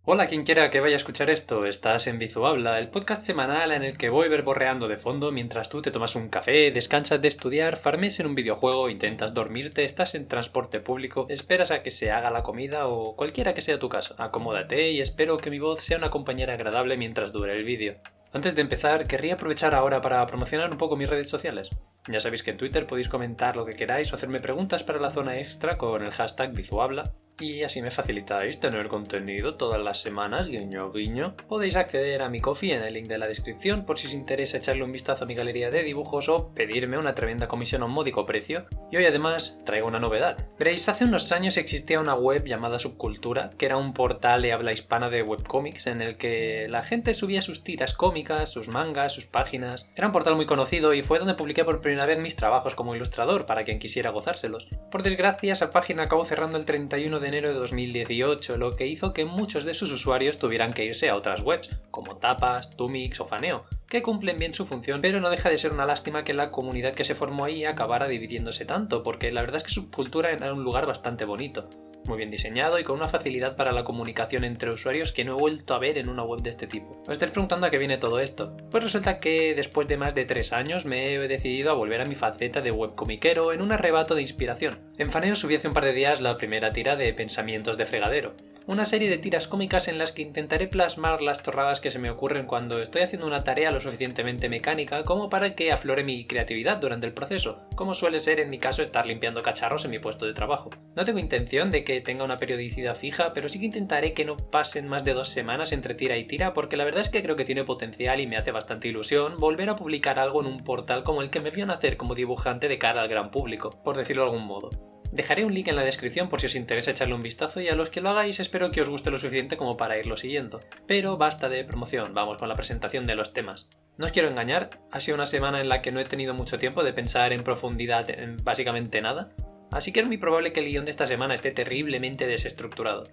Hola, quien quiera que vaya a escuchar esto, estás en Vizuhabla, el podcast semanal en el que voy verborreando de fondo mientras tú te tomas un café, descansas de estudiar, farmes en un videojuego, intentas dormirte, estás en transporte público, esperas a que se haga la comida o cualquiera que sea tu caso. Acomódate y espero que mi voz sea una compañera agradable mientras dure el vídeo. Antes de empezar, querría aprovechar ahora para promocionar un poco mis redes sociales. Ya sabéis que en Twitter podéis comentar lo que queráis o hacerme preguntas para la zona extra con el hashtag Vizuhabla. Y así me facilitáis tener contenido todas las semanas, guiño guiño. Podéis acceder a mi Ko-fi en el link de la descripción por si os interesa echarle un vistazo a mi galería de dibujos o pedirme una tremenda comisión a un módico precio. Y hoy además traigo una novedad. Veréis, hace unos años existía una web llamada Subcultura, que era un portal de habla hispana de webcómics en el que la gente subía sus tiras cómicas, sus mangas, sus páginas. Era un portal muy conocido y fue donde publiqué por primera vez mis trabajos como ilustrador para quien quisiera gozárselos. Por desgracia, esa página acabó cerrando el 31 de enero de 2018, lo que hizo que muchos de sus usuarios tuvieran que irse a otras webs, como Tapas, Tumix o Faneo, que cumplen bien su función, pero no deja de ser una lástima que la comunidad que se formó ahí acabara dividiéndose tanto, porque la verdad es que Subcultura era un lugar bastante bonito, muy bien diseñado y con una facilidad para la comunicación entre usuarios que no he vuelto a ver en una web de este tipo. Os estáis preguntando a qué viene todo esto. Pues resulta que después de más de 3 años me he decidido a volver a mi faceta de webcomiquero en un arrebato de inspiración. En Faneo subí hace un par de días la primera tira de Pensamientos de Fregadero, una serie de tiras cómicas en las que intentaré plasmar las chorradas que se me ocurren cuando estoy haciendo una tarea lo suficientemente mecánica como para que aflore mi creatividad durante el proceso, como suele ser en mi caso estar limpiando cacharros en mi puesto de trabajo. No tengo intención de que tenga una periodicidad fija, pero sí que intentaré que no pasen más de 2 semanas entre tira y tira, porque la verdad es que creo que tiene potencial y me hace bastante ilusión volver a publicar algo en un portal como el que me vio nacer como dibujante de cara al gran público, por decirlo de algún modo. Dejaré un link en la descripción por si os interesa echarle un vistazo y a los que lo hagáis espero que os guste lo suficiente como para irlo siguiendo. Pero basta de promoción, vamos con la presentación de los temas. No os quiero engañar, ha sido una semana en la que no he tenido mucho tiempo de pensar en profundidad en básicamente nada, así que es muy probable que el guión de esta semana esté terriblemente desestructurado.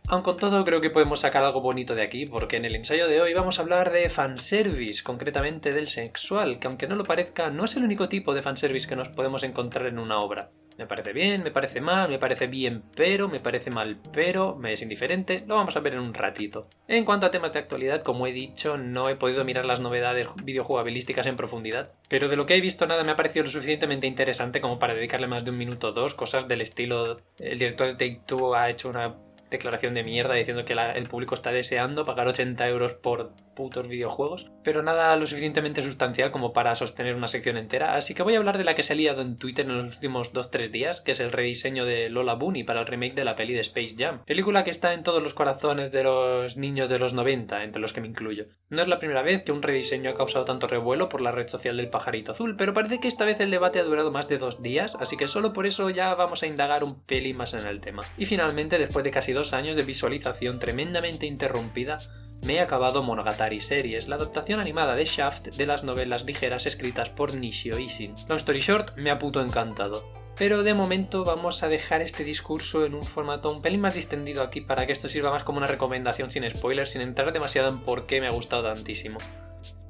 Aun con todo, creo que podemos sacar algo bonito de aquí, porque en el ensayo de hoy vamos a hablar de fanservice, concretamente del sexual, que aunque no lo parezca, no es el único tipo de fanservice que nos podemos encontrar en una obra. Me parece bien, me parece mal, me parece bien pero, me parece mal pero, me es indiferente, lo vamos a ver en un ratito. En cuanto a temas de actualidad, como he dicho, no he podido mirar las novedades videojugabilísticas en profundidad, pero de lo que he visto nada me ha parecido lo suficientemente interesante como para dedicarle más de un minuto o dos, cosas del estilo, el director de Take-Two ha hecho una declaración de mierda diciendo que el público está deseando pagar 80 euros por putos videojuegos, pero nada lo suficientemente sustancial como para sostener una sección entera, así que voy a hablar de la que se ha liado en Twitter en los últimos 2-3 días, que es el rediseño de Lola Bunny para el remake de la peli de Space Jam, película que está en todos los corazones de los niños de los 90, entre los que me incluyo. No es la primera vez que un rediseño ha causado tanto revuelo por la red social del pajarito azul, pero parece que esta vez el debate ha durado más de 2 días, así que solo por eso ya vamos a indagar un pelín más en el tema. Y finalmente, después de casi 2 años de visualización tremendamente interrumpida, me he acabado Monogatari Series, la adaptación animada de Shaft de las novelas ligeras escritas por Nishio Isin. Long story short, me ha puto encantado. Pero de momento vamos a dejar este discurso en un formato un pelín más distendido aquí para que esto sirva más como una recomendación sin spoilers, sin entrar demasiado en por qué me ha gustado tantísimo.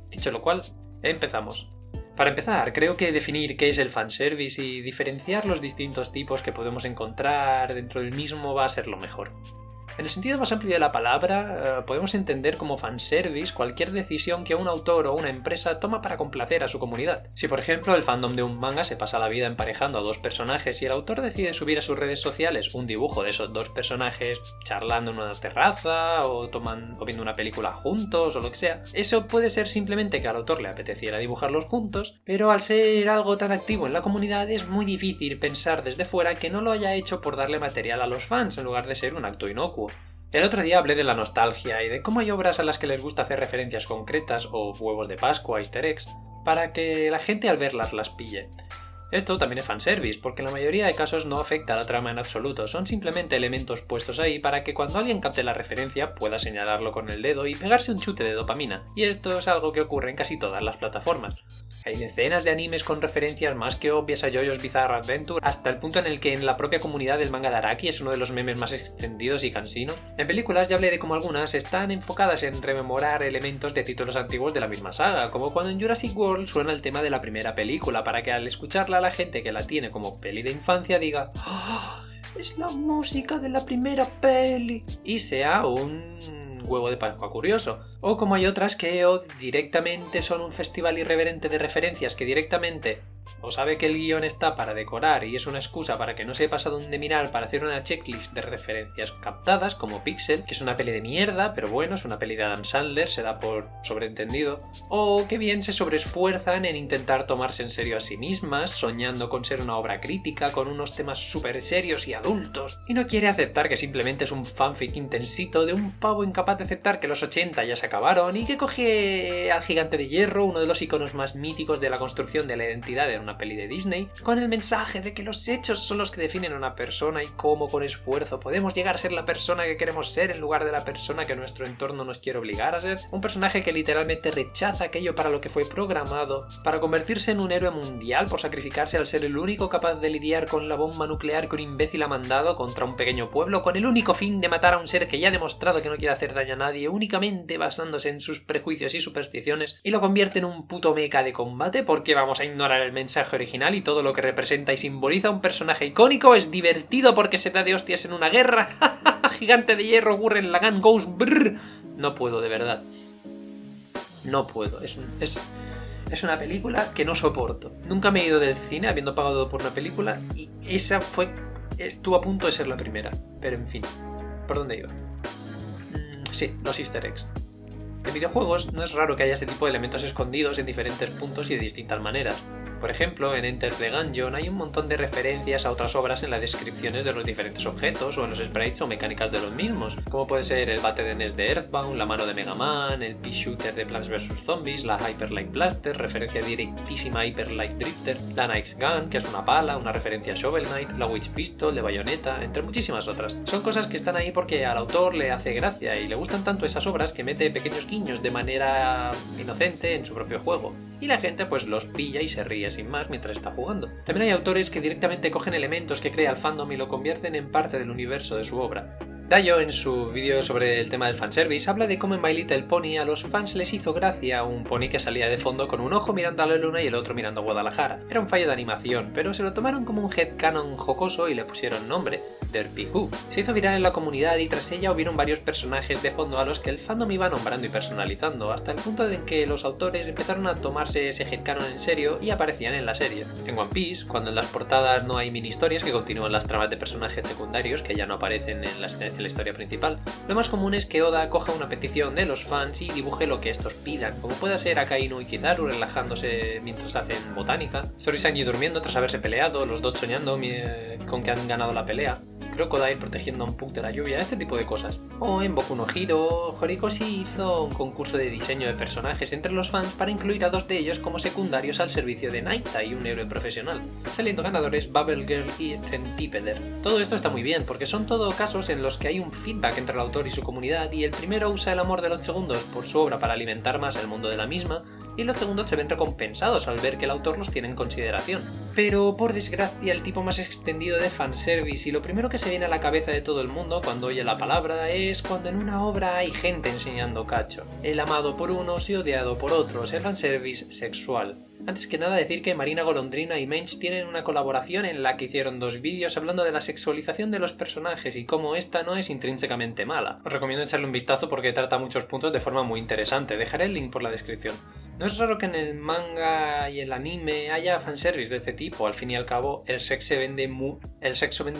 Dicho lo cual, empezamos. Para empezar, creo que definir qué es el fanservice y diferenciar los distintos tipos que podemos encontrar dentro del mismo va a ser lo mejor. En el sentido más amplio de la palabra, podemos entender como fanservice cualquier decisión que un autor o una empresa toma para complacer a su comunidad. Si por ejemplo el fandom de un manga se pasa la vida emparejando a 2 personajes y el autor decide subir a sus redes sociales un dibujo de esos 2 personajes charlando en una terraza o viendo una película juntos o lo que sea, eso puede ser simplemente que al autor le apeteciera dibujarlos juntos, pero al ser algo tan activo en la comunidad es muy difícil pensar desde fuera que no lo haya hecho por darle material a los fans en lugar de ser un acto inocuo. El otro día hablé de la nostalgia y de cómo hay obras a las que les gusta hacer referencias concretas o huevos de Pascua, easter eggs, para que la gente al verlas las pille. Esto también es fanservice, porque en la mayoría de casos no afecta a la trama en absoluto, son simplemente elementos puestos ahí para que cuando alguien capte la referencia pueda señalarlo con el dedo y pegarse un chute de dopamina, y esto es algo que ocurre en casi todas las plataformas. Hay decenas de animes con referencias más que obvias a JoJo's Bizarre Adventure, hasta el punto en el que en la propia comunidad del manga de Araki es uno de los memes más extendidos y cansinos. En películas ya hablé de cómo algunas están enfocadas en rememorar elementos de títulos antiguos de la misma saga, como cuando en Jurassic World suena el tema de la primera película para que al escucharla la gente que la tiene como peli de infancia diga: ¡Oh! es la música de la primera peli, y sea un huevo de Pascua curioso. O como hay otras que directamente son un festival irreverente de referencias que directamente o sabe que el guión está para decorar y es una excusa para que no sepas a dónde mirar para hacer una checklist de referencias captadas, como Pixel, que es una peli de mierda, pero bueno, es una peli de Adam Sandler, se da por sobreentendido, o que bien se sobreesfuerzan en intentar tomarse en serio a sí mismas, soñando con ser una obra crítica, con unos temas súper serios y adultos, y no quiere aceptar que simplemente es un fanfic intensito de un pavo incapaz de aceptar que los 80 ya se acabaron y que coge al Gigante de Hierro, uno de los iconos más míticos de la construcción de la identidad de una peli de Disney, con el mensaje de que los hechos son los que definen a una persona y cómo con esfuerzo podemos llegar a ser la persona que queremos ser en lugar de la persona que nuestro entorno nos quiere obligar a ser. Un personaje que literalmente rechaza aquello para lo que fue programado, para convertirse en un héroe mundial por sacrificarse al ser el único capaz de lidiar con la bomba nuclear que un imbécil ha mandado contra un pequeño pueblo, con el único fin de matar a un ser que ya ha demostrado que no quiere hacer daño a nadie, únicamente basándose en sus prejuicios y supersticiones, y lo convierte en un puto mecha de combate porque vamos a ignorar el mensaje original y todo lo que representa y simboliza un personaje icónico. Es divertido porque se da de hostias en una guerra. Gigante de Hierro, Gurren Lagann Ghost. Brr. No puedo, de verdad. No puedo. Es una película que no soporto. Nunca me he ido del cine habiendo pagado por una película y esa estuvo a punto de ser la primera. Pero en fin, ¿por dónde iba? Sí, los easter eggs. En videojuegos no es raro que haya este tipo de elementos escondidos en diferentes puntos y de distintas maneras. Por ejemplo, en Enter the Gungeon hay un montón de referencias a otras obras en las descripciones de los diferentes objetos o en los sprites o mecánicas de los mismos, como puede ser el bate de NES de Earthbound, la mano de Mega Man, el Pea-Shooter de Plants vs Zombies, la Hyper Light Blaster, referencia directísima a Hyper Light Drifter, la Knife Gun, que es una pala, una referencia a Shovel Knight, la Witch Pistol de Bayonetta, entre muchísimas otras. Son cosas que están ahí porque al autor le hace gracia y le gustan tanto esas obras que mete pequeños guiños de manera inocente en su propio juego, y la gente pues los pilla y se ríe sin más mientras está jugando. También hay autores que directamente cogen elementos que crea el fandom y lo convierten en parte del universo de su obra. Dayo, en su vídeo sobre el tema del fanservice, habla de cómo en My Little Pony a los fans les hizo gracia un pony que salía de fondo con un ojo mirando a la luna y el otro mirando a Guadalajara. Era un fallo de animación, pero se lo tomaron como un headcanon jocoso y le pusieron nombre, Derpy Who. Se hizo viral en la comunidad y tras ella hubieron varios personajes de fondo a los que el fandom iba nombrando y personalizando, hasta el punto de que los autores empezaron a tomarse ese headcanon en serio y aparecían en la serie. En One Piece, cuando en las portadas no hay mini historias que continúan las tramas de personajes secundarios que ya no aparecen en la historia principal, lo más común es que Oda coja una petición de los fans y dibuje lo que estos pidan, como puede ser Akainu y Kizaru relajándose mientras hacen botánica, Zoro y Sanji durmiendo tras haberse peleado, los dos soñando con que han ganado la pelea, Crocodile protegiendo a un Puck de la lluvia, este tipo de cosas. O en Boku no Hero, Horikoshi hizo un concurso de diseño de personajes entre los fans para incluir a dos de ellos como secundarios al servicio de Naita y un héroe profesional, saliendo ganadores Bubble Girl y Centipeder. Todo esto está muy bien, porque son todo casos en los que hay un feedback entre el autor y su comunidad, y el primero usa el amor de los segundos por su obra para alimentar más el mundo de la misma, y los segundos se ven recompensados al ver que el autor los tiene en consideración. Pero por desgracia el tipo más extendido de fanservice y lo primero que se viene a la cabeza de todo el mundo cuando oye la palabra es cuando en una obra hay gente enseñando cacho, el amado por unos y odiado por otros, el fanservice sexual. Antes que nada decir que Marina Golondrina y Mange tienen una colaboración en la que hicieron 2 vídeos hablando de la sexualización de los personajes y cómo esta no es intrínsecamente mala. Os recomiendo echarle un vistazo porque trata muchos puntos de forma muy interesante, dejaré el link por la descripción. No es raro que en el manga y el anime haya fanservice de este tipo, al fin y al cabo el sexo vende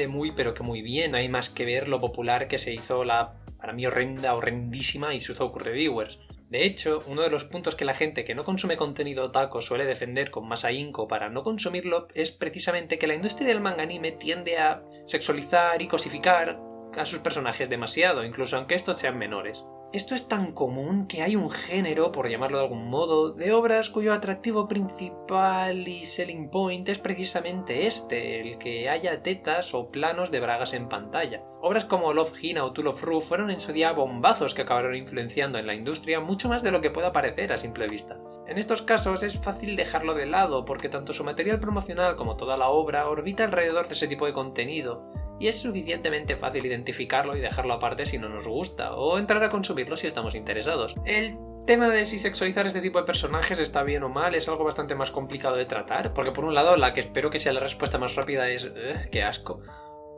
muy pero que muy bien, no hay más que ver lo popular que se hizo la, para mí, horrendísima Izuzoku Reviewers. De hecho, uno de los puntos que la gente que no consume contenido otaku suele defender con más ahínco para no consumirlo es precisamente que la industria del manga anime tiende a sexualizar y cosificar a sus personajes demasiado, incluso aunque estos sean menores. Esto es tan común que hay un género, por llamarlo de algún modo, de obras cuyo atractivo principal y selling point es precisamente este, el que haya tetas o planos de bragas en pantalla. Obras como Love Hina o To Love Ru fueron en su día bombazos que acabaron influenciando en la industria mucho más de lo que pueda parecer a simple vista. En estos casos es fácil dejarlo de lado porque tanto su material promocional como toda la obra orbita alrededor de ese tipo de contenido, y es suficientemente fácil identificarlo y dejarlo aparte si no nos gusta, o entrar a consumirlo si estamos interesados. El tema de si sexualizar este tipo de personajes está bien o mal es algo bastante más complicado de tratar, porque por un lado la que espero que sea la respuesta más rápida es ¡qué asco!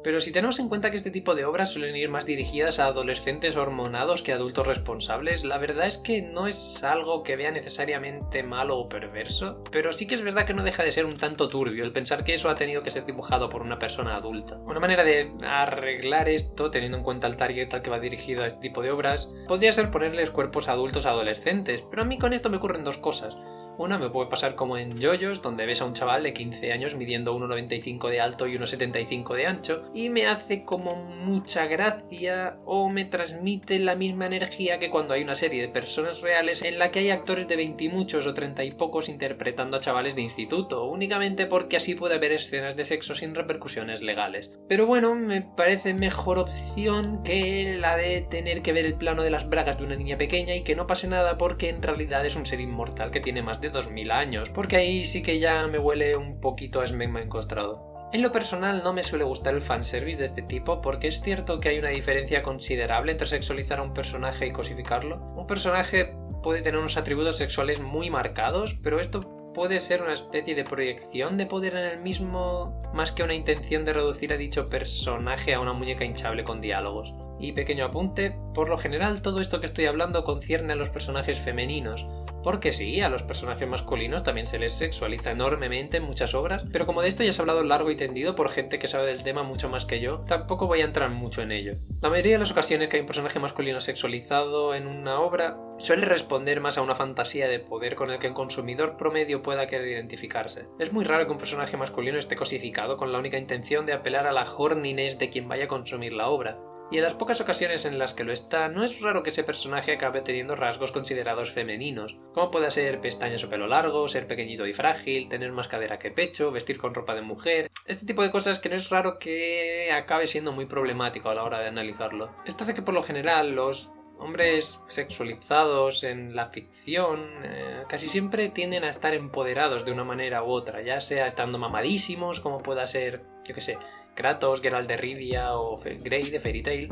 Pero si tenemos en cuenta que este tipo de obras suelen ir más dirigidas a adolescentes hormonados que a adultos responsables, la verdad es que no es algo que vea necesariamente malo o perverso, pero sí que es verdad que no deja de ser un tanto turbio el pensar que eso ha tenido que ser dibujado por una persona adulta. Una manera de arreglar esto, teniendo en cuenta el target al que va dirigido a este tipo de obras, podría ser ponerles cuerpos adultos a adolescentes, pero a mí con esto me ocurren dos cosas. Una me puede pasar como en JoJo's, donde ves a un chaval de 15 años midiendo 1,95 de alto y 1,75 de ancho, y me hace como mucha gracia o me transmite la misma energía que cuando hay una serie de personas reales en la que hay actores de 20 y muchos o 30 y pocos interpretando a chavales de instituto, únicamente porque así puede haber escenas de sexo sin repercusiones legales. Pero bueno, me parece mejor opción que la de tener que ver el plano de las bragas de una niña pequeña y que no pase nada porque en realidad es un ser inmortal que tiene más de 2000 años, porque ahí sí que ya me huele un poquito a esmegma encostrado. En lo personal no me suele gustar el fanservice de este tipo porque es cierto que hay una diferencia considerable entre sexualizar a un personaje y cosificarlo. Un personaje puede tener unos atributos sexuales muy marcados, pero esto puede ser una especie de proyección de poder en el mismo, más que una intención de reducir a dicho personaje a una muñeca hinchable con diálogos. Y pequeño apunte, por lo general todo esto que estoy hablando concierne a los personajes femeninos, porque sí, a los personajes masculinos también se les sexualiza enormemente en muchas obras, pero como de esto ya se ha hablado largo y tendido por gente que sabe del tema mucho más que yo, tampoco voy a entrar mucho en ello. La mayoría de las ocasiones que hay un personaje masculino sexualizado en una obra suele responder más a una fantasía de poder con el que un consumidor promedio pueda querer identificarse. Es muy raro que un personaje masculino esté cosificado con la única intención de apelar a la horniness de quien vaya a consumir la obra. Y en las pocas ocasiones en las que lo está, no es raro que ese personaje acabe teniendo rasgos considerados femeninos, como puede ser pestañas o pelo largo, ser pequeñito y frágil, tener más cadera que pecho, vestir con ropa de mujer, este tipo de cosas que no es raro que acabe siendo muy problemático a la hora de analizarlo. Esto hace que por lo general los hombres sexualizados en la ficción casi siempre tienden a estar empoderados de una manera u otra, ya sea estando mamadísimos, como pueda ser, yo que sé, Kratos, Geralt de Rivia o Grey de Fairy Tail,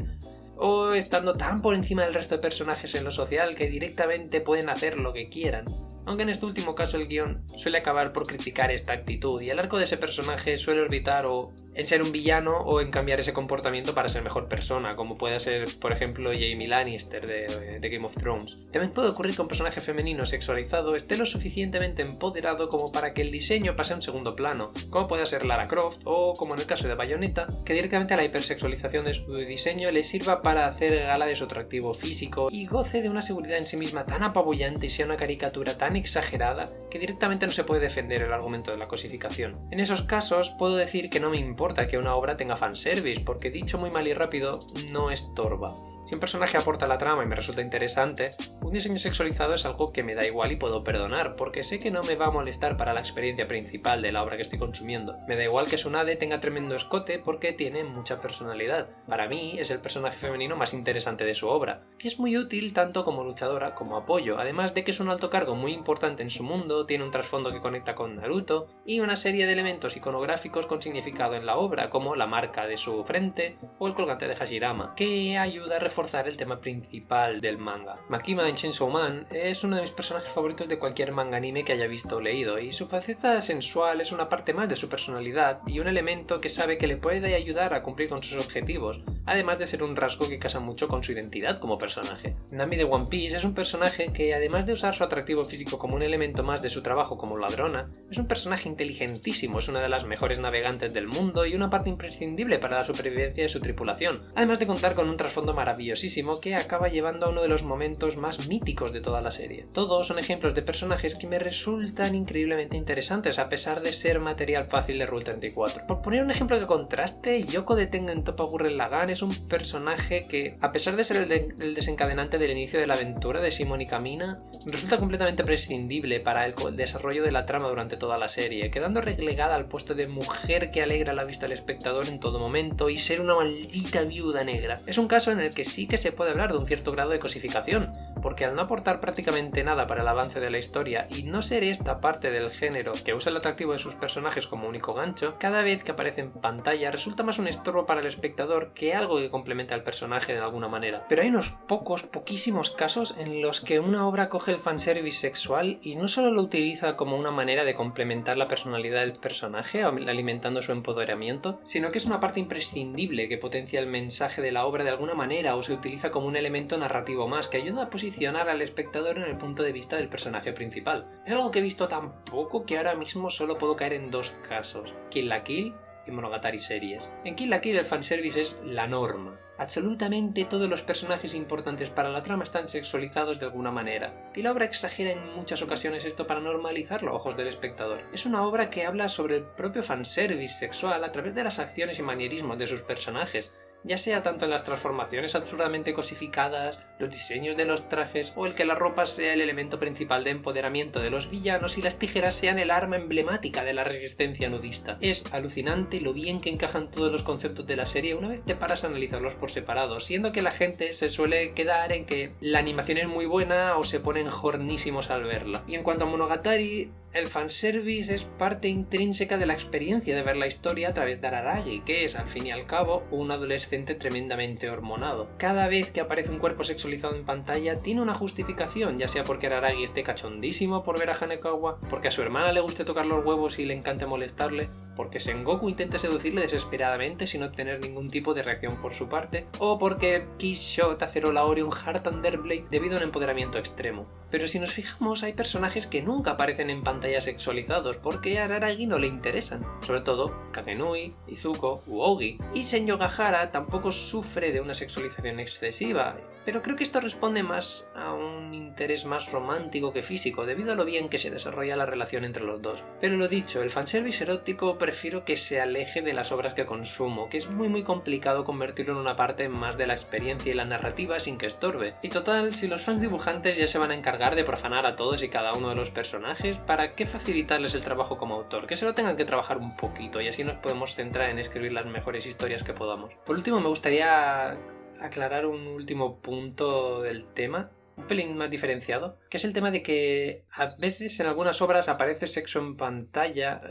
o estando tan por encima del resto de personajes en lo social que directamente pueden hacer lo que quieran. Aunque en este último caso el guión suele acabar por criticar esta actitud y el arco de ese personaje suele orbitar o en ser un villano o en cambiar ese comportamiento para ser mejor persona, como puede ser, por ejemplo, Jaime Lannister de Game of Thrones. También puede ocurrir que un personaje femenino sexualizado esté lo suficientemente empoderado como para que el diseño pase a un segundo plano, como puede ser Lara Croft o, como en el caso de Bayonetta, que directamente a la hipersexualización de su diseño le sirva para hacer gala de su atractivo físico y goce de una seguridad en sí misma tan apabullante y sea una caricatura tan exagerada que directamente no se puede defender el argumento de la cosificación. En esos casos puedo decir que no me importa que una obra tenga fanservice, porque dicho muy mal y rápido, no estorba. Si un personaje aporta a la trama y me resulta interesante, un diseño sexualizado es algo que me da igual y puedo perdonar, porque sé que no me va a molestar para la experiencia principal de la obra que estoy consumiendo. Me da igual que Tsunade tenga tremendo escote porque tiene mucha personalidad. Para mí es el personaje femenino más interesante de su obra, y es muy útil tanto como luchadora como apoyo, además de que es un alto cargo muy importante en su mundo, tiene un trasfondo que conecta con Naruto, y una serie de elementos iconográficos con significado en la obra, como la marca de su frente o el colgante de Hashirama, que ayuda a reforzar el tema principal del manga. Makima en Chainsaw Man es uno de mis personajes favoritos de cualquier manga anime que haya visto o leído, y su faceta sensual es una parte más de su personalidad y un elemento que sabe que le puede ayudar a cumplir con sus objetivos, además de ser un rasgo que casa mucho con su identidad como personaje. Nami de One Piece es un personaje que, además de usar su atractivo físico como un elemento más de su trabajo como ladrona, es un personaje inteligentísimo, es una de las mejores navegantes del mundo y una parte imprescindible para la supervivencia de su tripulación, además de contar con un trasfondo maravillosísimo que acaba llevando a uno de los momentos más míticos de toda la serie. Todos son ejemplos de personajes que me resultan increíblemente interesantes a pesar de ser material fácil de Rule 34. Por poner un ejemplo de contraste, Yoko de Tengen Toppa Gurren Lagann es un personaje que, a pesar de ser el desencadenante del inicio de la aventura de Shimon y Kamina, resulta completamente prescindible para el desarrollo de la trama durante toda la serie, quedando relegada al puesto de mujer que alegra la vista del espectador en todo momento y ser una maldita viuda negra. Es un caso en el que sí que se puede hablar de un cierto grado de cosificación, porque al no aportar prácticamente nada para el avance de la historia y no ser esta parte del género que usa el atractivo de sus personajes como único gancho, cada vez que aparece en pantalla resulta más un estorbo para el espectador que algo que complemente al personaje de alguna manera. Pero hay unos poquísimos casos en los que una obra coge el fanservice sexual sexual y no solo lo utiliza como una manera de complementar la personalidad del personaje, alimentando su empoderamiento, sino que es una parte imprescindible que potencia el mensaje de la obra de alguna manera o se utiliza como un elemento narrativo más que ayuda a posicionar al espectador en el punto de vista del personaje principal. Es algo que he visto tan poco que ahora mismo solo puedo caer en dos casos: Kill la Kill y Monogatari series. En Kill la Kill el fanservice es la norma. Absolutamente todos los personajes importantes para la trama están sexualizados de alguna manera, y la obra exagera en muchas ocasiones esto para normalizarlo a ojos del espectador. Es una obra que habla sobre el propio fanservice sexual a través de las acciones y manierismos de sus personajes, ya sea tanto en las transformaciones absurdamente cosificadas, los diseños de los trajes, o el que la ropa sea el elemento principal de empoderamiento de los villanos y las tijeras sean el arma emblemática de la resistencia nudista. Es alucinante lo bien que encajan todos los conceptos de la serie una vez te paras a analizarlos por separado, siendo que la gente se suele quedar en que la animación es muy buena o se ponen jornísimos al verla. Y en cuanto a Monogatari, el fanservice es parte intrínseca de la experiencia de ver la historia a través de Araragi, que es, al fin y al cabo, un adolescente tremendamente hormonado. Cada vez que aparece un cuerpo sexualizado en pantalla tiene una justificación, ya sea porque Araragi esté cachondísimo por ver a Hanekawa, porque a su hermana le guste tocar los huevos y le encante molestarle, porque Sengoku intente seducirle desesperadamente sin obtener ningún tipo de reacción por su parte, o porque Kishot Acerola un Heart Underblade debido a un empoderamiento extremo. Pero si nos fijamos, hay personajes que nunca aparecen en pantalla sexualizados porque a Araragi no le interesan, sobre todo Kagenui, Izuko u Ogi, y Senyo Gahara tampoco sufre de una sexualización excesiva, pero creo que esto responde más a un interés más romántico que físico debido a lo bien que se desarrolla la relación entre los dos. Pero lo dicho, el fanservice erótico prefiero que se aleje de las obras que consumo, que es muy complicado convertirlo en una parte más de la experiencia y la narrativa sin que estorbe. Y total, si los fans dibujantes ya se van a encargar de profanar a todos y cada uno de los personajes, ¿para qué facilitarles el trabajo como autor? Que se lo tengan que trabajar un poquito y así nos podemos centrar en escribir las mejores historias que podamos. Por último, me gustaría aclarar un último punto del tema, un pelín más diferenciado, que es el tema de que a veces en algunas obras aparece sexo en pantalla,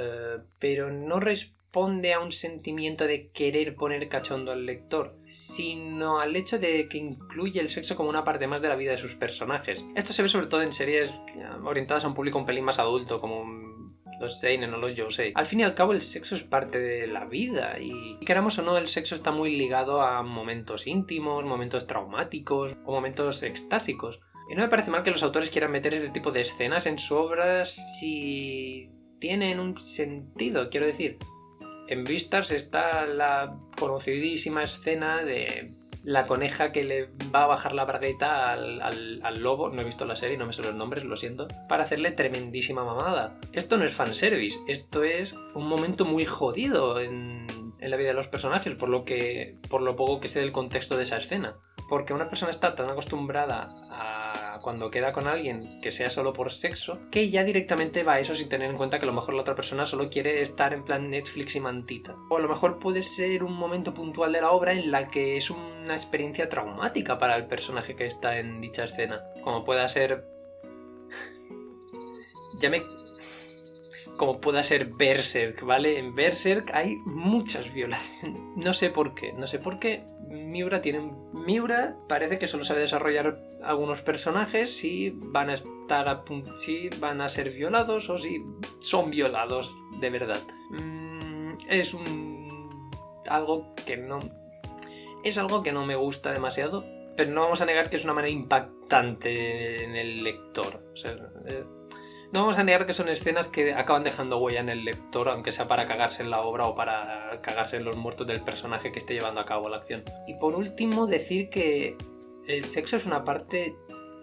pero no responde a un sentimiento de querer poner cachondo al lector, sino al hecho de que incluye el sexo como una parte más de la vida de sus personajes. Esto se ve sobre todo en series orientadas a un público un pelín más adulto, como los seinen o los yousei. Al fin y al cabo el sexo es parte de la vida y queramos o no, el sexo está muy ligado a momentos íntimos, momentos traumáticos o momentos extásicos. Y no me parece mal que los autores quieran meter este tipo de escenas en su obra si tienen un sentido, quiero decir. En Beastars está la conocidísima escena de la coneja que le va a bajar la bragueta al lobo, no he visto la serie, no me sé los nombres, lo siento, para hacerle tremendísima mamada. Esto no es fanservice, esto es un momento muy jodido en la vida de los personajes, por lo poco que sé del contexto de esa escena. Porque una persona está tan acostumbrada a cuando queda con alguien que sea solo por sexo, que ya directamente va a eso sin tener en cuenta que a lo mejor la otra persona solo quiere estar en plan Netflix y mantita. O a lo mejor puede ser un momento puntual de la obra en la que es una experiencia traumática para el personaje que está en dicha escena. Como pueda ser... como pueda ser Berserk, ¿vale? En Berserk hay muchas violaciones. No sé por qué. Miura parece que solo sabe desarrollar algunos personajes si van a ser violados o si son violados de verdad. Es algo que no me gusta demasiado, pero no vamos a negar que es una manera impactante en el lector. O sea, no vamos a negar que son escenas que acaban dejando huella en el lector, aunque sea para cagarse en la obra o para cagarse en los muertos del personaje que esté llevando a cabo la acción. Y por último, decir que el sexo es una parte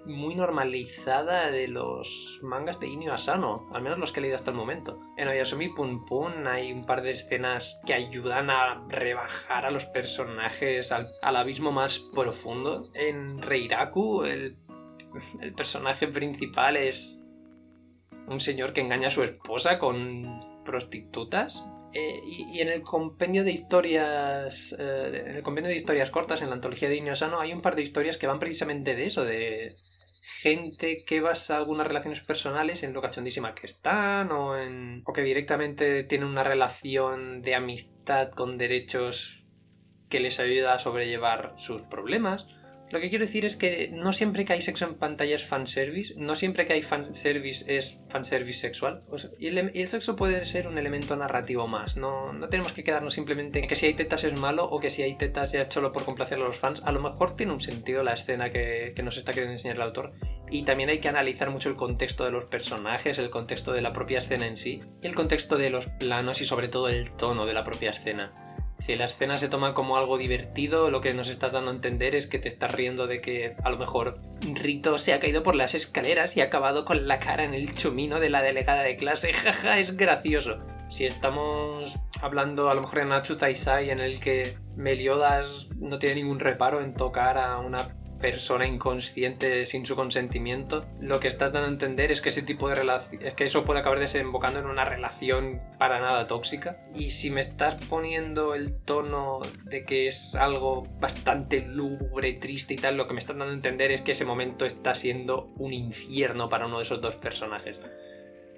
muy normalizada de los mangas de Inio Asano, al menos los que he leído hasta el momento. En Oyasumi Pun Pun hay un par de escenas que ayudan a rebajar a los personajes al abismo más profundo. En Reiraku el personaje principal es un señor que engaña a su esposa con prostitutas. Y en el compendio de historias cortas, en la antología de Inio Asano, hay un par de historias que van precisamente de eso, de gente que basa algunas relaciones personales en lo cachondísima que están o que directamente tienen una relación de amistad con derechos que les ayuda a sobrellevar sus problemas. Lo que quiero decir es que no siempre que hay sexo en pantalla es fanservice, no siempre que hay fanservice es fanservice sexual. Y el sexo puede ser un elemento narrativo más, no tenemos que quedarnos simplemente en que si hay tetas es malo o que si hay tetas ya es solo por complacer a los fans. A lo mejor tiene un sentido la escena que nos está queriendo enseñar el autor, y también hay que analizar mucho el contexto de los personajes, el contexto de la propia escena en sí, el contexto de los planos y sobre todo el tono de la propia escena. Si la escena se toma como algo divertido, lo que nos estás dando a entender es que te estás riendo de que a lo mejor Rito se ha caído por las escaleras y ha acabado con la cara en el chumino de la delegada de clase. Jaja, es gracioso. Si estamos hablando a lo mejor de Natsu Taisai, en el que Meliodas no tiene ningún reparo en tocar a una persona inconsciente sin su consentimiento, lo que estás dando a entender es que ese tipo de relación, es que eso puede acabar desembocando en una relación para nada tóxica. Y si me estás poniendo el tono de que es algo bastante lúgubre, triste y tal, lo que me estás dando a entender es que ese momento está siendo un infierno para uno de esos dos personajes.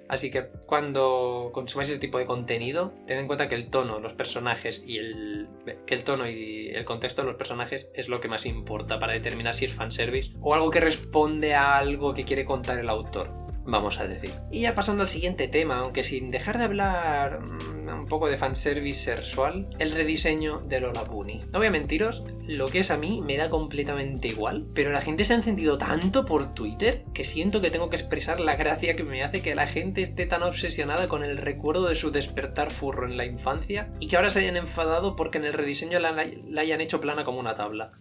Así que cuando consumáis ese tipo de contenido, ten en cuenta que el tono, los personajes y el contexto de los personajes es lo que más importa para determinar si es fanservice o algo que responde a algo que quiere contar el autor, vamos a decir. Y ya pasando al siguiente tema, aunque sin dejar de hablar un poco de fanservice sexual, el rediseño de Lola Bunny. No voy a mentiros, lo que es a mí me da completamente igual, pero la gente se ha encendido tanto por Twitter que siento que tengo que expresar la gracia que me hace que la gente esté tan obsesionada con el recuerdo de su despertar furro en la infancia y que ahora se hayan enfadado porque en el rediseño la hayan hecho plana como una tabla.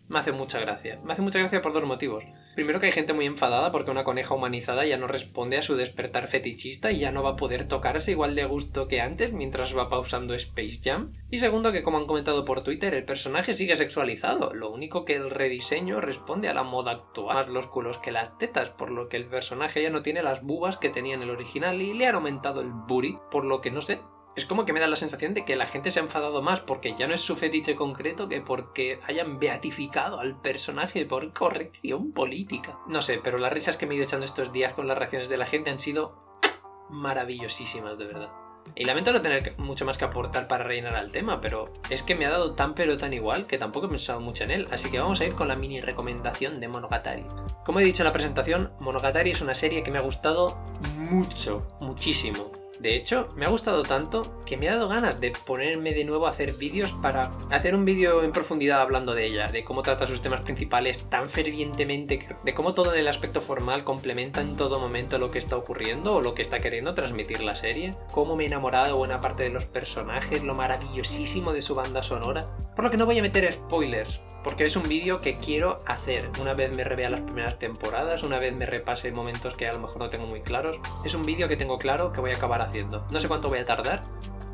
Me hace mucha gracia. Me hace mucha gracia por dos motivos. Primero, que hay gente muy enfadada porque una coneja humanizada ya no responde a su despertar fetichista y ya no va a poder tocarse igual de gusto que antes mientras va pausando Space Jam. Y segundo, que como han comentado por Twitter, el personaje sigue sexualizado. Lo único que el rediseño responde a la moda actual. Más los culos que las tetas, por lo que el personaje ya no tiene las bubas que tenía en el original y le han aumentado el booty, por lo que no sé. Es como que me da la sensación de que la gente se ha enfadado más porque ya no es su fetiche concreto que porque hayan beatificado al personaje por corrección política. No sé, pero las risas que me he ido echando estos días con las reacciones de la gente han sido maravillosísimas, de verdad. Y lamento no tener mucho más que aportar para rellenar al tema, pero es que me ha dado tan pero tan igual que tampoco he pensado mucho en él, así que vamos a ir con la mini recomendación de Monogatari. Como he dicho en la presentación, Monogatari es una serie que me ha gustado mucho, muchísimo. De hecho, me ha gustado tanto que me ha dado ganas de ponerme de nuevo a hacer vídeos para hacer un vídeo en profundidad hablando de ella, de cómo trata sus temas principales tan fervientemente, de cómo todo en el aspecto formal complementa en todo momento lo que está ocurriendo o lo que está queriendo transmitir la serie, cómo me he enamorado de buena parte de los personajes, lo maravillosísimo de su banda sonora, por lo que no voy a meter spoilers, porque es un vídeo que quiero hacer. Una vez me revea las primeras temporadas, una vez me repase momentos que a lo mejor no tengo muy claros, es un vídeo que tengo claro que voy a acabar haciendo. No sé cuánto voy a tardar,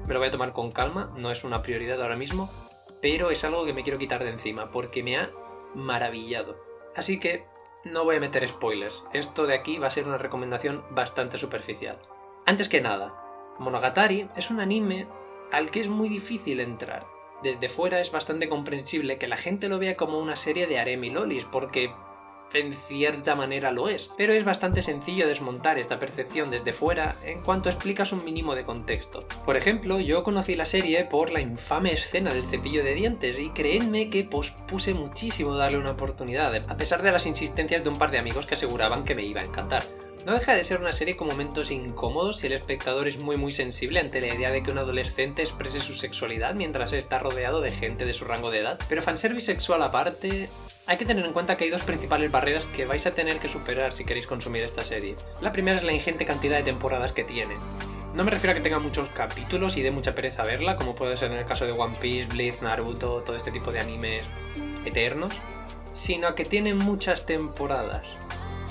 me lo voy a tomar con calma, no es una prioridad ahora mismo, pero es algo que me quiero quitar de encima, porque me ha maravillado. Así que no voy a meter spoilers, esto de aquí va a ser una recomendación bastante superficial. Antes que nada, Monogatari es un anime al que es muy difícil entrar. Desde fuera es bastante comprensible que la gente lo vea como una serie de harem y lolis, porque en cierta manera lo es, pero es bastante sencillo desmontar esta percepción desde fuera en cuanto explicas un mínimo de contexto. Por ejemplo, yo conocí la serie por la infame escena del cepillo de dientes y creedme que pospuse muchísimo darle una oportunidad, a pesar de las insistencias de un par de amigos que aseguraban que me iba a encantar. No deja de ser una serie con momentos incómodos si el espectador es muy sensible ante la idea de que un adolescente exprese su sexualidad mientras está rodeado de gente de su rango de edad. Pero fanservice sexual aparte, hay que tener en cuenta que hay dos principales barreras que vais a tener que superar si queréis consumir esta serie. La primera es la ingente cantidad de temporadas que tiene. No me refiero a que tenga muchos capítulos y dé mucha pereza verla, como puede ser en el caso de One Piece, Bleach, Naruto, todo este tipo de animes eternos, sino a que tiene muchas temporadas.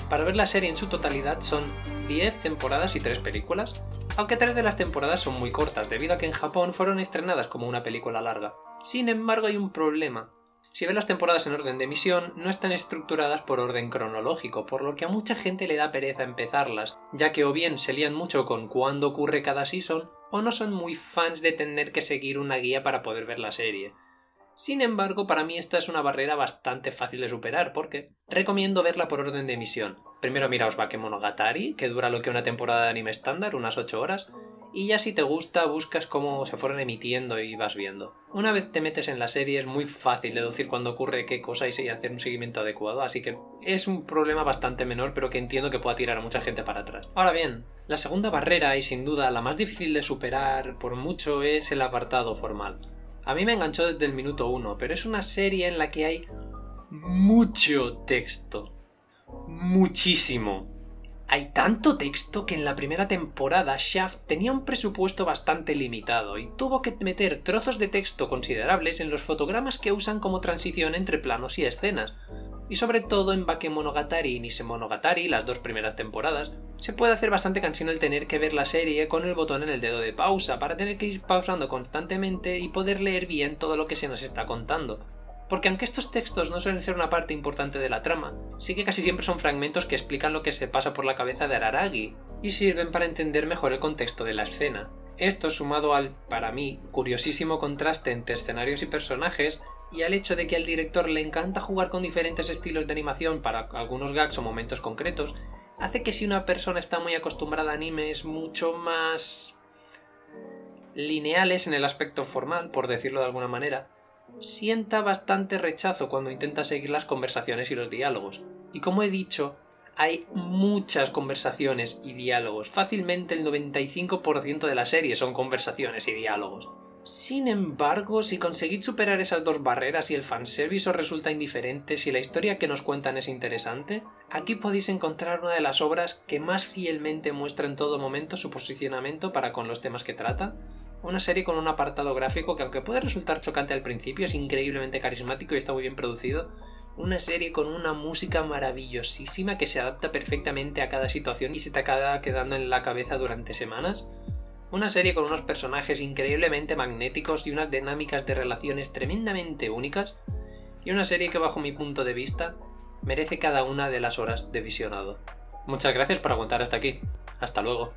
Para ver la serie en su totalidad son 10 temporadas y 3 películas, aunque 3 de las temporadas son muy cortas debido a que en Japón fueron estrenadas como una película larga. Sin embargo, hay un problema. Si ves las temporadas en orden de emisión, no están estructuradas por orden cronológico, por lo que a mucha gente le da pereza empezarlas, ya que o bien se lían mucho con cuándo ocurre cada season, o no son muy fans de tener que seguir una guía para poder ver la serie. Sin embargo, para mí esta es una barrera bastante fácil de superar, porque recomiendo verla por orden de emisión. Primero miraos Bakemonogatari, que dura lo que una temporada de anime estándar, unas 8 horas, y ya si te gusta buscas cómo se fueron emitiendo y vas viendo. Una vez te metes en la serie es muy fácil deducir cuándo ocurre qué cosa y hacer un seguimiento adecuado, así que es un problema bastante menor, pero que entiendo que pueda tirar a mucha gente para atrás. Ahora bien, la segunda barrera, y sin duda la más difícil de superar por mucho, es el apartado formal. A mí me enganchó desde el minuto 1, pero es una serie en la que hay mucho texto. Muchísimo. Hay tanto texto que en la primera temporada Shaft tenía un presupuesto bastante limitado y tuvo que meter trozos de texto considerables en los fotogramas que usan como transición entre planos y escenas. Y sobre todo en Bakemonogatari y Nisemonogatari, las 2 primeras temporadas, se puede hacer bastante cansino el tener que ver la serie con el botón en el dedo de pausa, para tener que ir pausando constantemente y poder leer bien todo lo que se nos está contando. Porque aunque estos textos no suelen ser una parte importante de la trama, sí que casi siempre son fragmentos que explican lo que se pasa por la cabeza de Araragi, y sirven para entender mejor el contexto de la escena. Esto sumado al, para mí, curiosísimo contraste entre escenarios y personajes, y al hecho de que al director le encanta jugar con diferentes estilos de animación para algunos gags o momentos concretos, hace que si una persona está muy acostumbrada a animes mucho más lineales en el aspecto formal, por decirlo de alguna manera, sienta bastante rechazo cuando intenta seguir las conversaciones y los diálogos. Y como he dicho, hay muchas conversaciones y diálogos. Fácilmente el 95% de la serie son conversaciones y diálogos. Sin embargo, si conseguís superar esas 2 barreras y el fanservice os resulta indiferente, si la historia que nos cuentan es interesante, aquí podéis encontrar una de las obras que más fielmente muestra en todo momento su posicionamiento para con los temas que trata. Una serie con un apartado gráfico que, aunque puede resultar chocante al principio, es increíblemente carismático y está muy bien producido. Una serie con una música maravillosísima que se adapta perfectamente a cada situación y se te acaba quedando en la cabeza durante semanas. Una serie con unos personajes increíblemente magnéticos y unas dinámicas de relaciones tremendamente únicas. Y una serie que, bajo mi punto de vista, merece cada una de las horas de visionado. Muchas gracias por aguantar hasta aquí. Hasta luego.